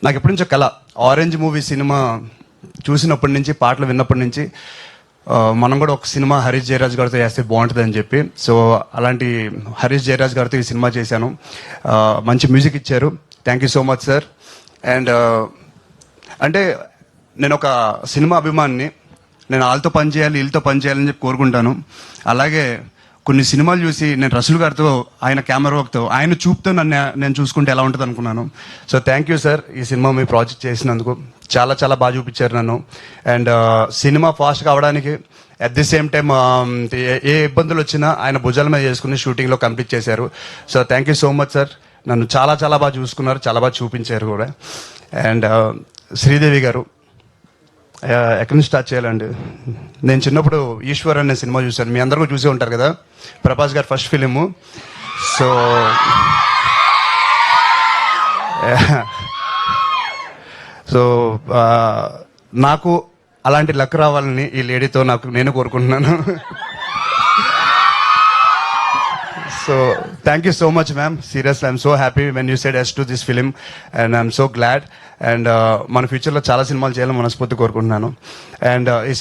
నాకు ఎప్పటి నుంచో కళ. ఆరెంజ్ మూవీ సినిమా చూసినప్పటి నుంచి, పాటలు విన్నప్పటి నుంచి మనం కూడా ఒక సినిమా హరీష్ జయరాజ్ గారితో చేస్తే బాగుంటుంది అని చెప్పి, సో అలాంటి హరీష్ జయరాజ్ గారితో ఈ సినిమా చేశాను. మంచి మ్యూజిక్ ఇచ్చారు. Thank you so much sir. And అంటే నేను ఒక సినిమా అభిమానిని. నేను వాళ్ళతో పని చేయాలి, వీళ్ళతో పని చేయాలని చెప్పి కోరుకుంటాను. అలాగే కొన్ని సినిమాలు చూసి నేను రసూల్ గారితో, ఆయన కెమెరా వర్క్తో, ఆయన చూపుతో నేను చూసుకుంటే ఎలా ఉంటుంది అనుకున్నాను. సో థ్యాంక్ యూ సార్, ఈ సినిమా మీ ప్రాజెక్ట్ చేసినందుకు. చాలా చాలా బాగా చూపించారు నన్ను. అండ్ సినిమా ఫాస్ట్గా అవడానికి అట్ ది సేమ్ టైం ఏ ఇబ్బందులు వచ్చినా ఆయన భుజాల మీద చేసుకుని షూటింగ్లో కంప్లీట్ చేశారు. So thank you so much sir. నన్ను చాలా చాలా బాగా చూసుకున్నారు, చాలా బాగా చూపించారు కూడా. అండ్ శ్రీదేవి గారు, ఎక్కడి నుంచి స్టార్ట్ చేయాలండి? నేను చిన్నప్పుడు ఈశ్వర్ అనే సినిమా చూశాను. మీ అందరూ చూసే ఉంటారు కదా, ప్రభాస్ గారు ఫస్ట్ ఫిలిము. సో సో నాకు అలాంటి లక్ రావాలని ఈ లేడీతో నేను కోరుకుంటున్నాను. So thank you so much ma'am. Seriously I'm so happy when you said yes to this film and I'm so glad. And మన ఫ్యూచర్లో చాలా సినిమాలు చేయాలని మనస్ఫూర్తి కోరుకుంటున్నాను. అండ్ ఈ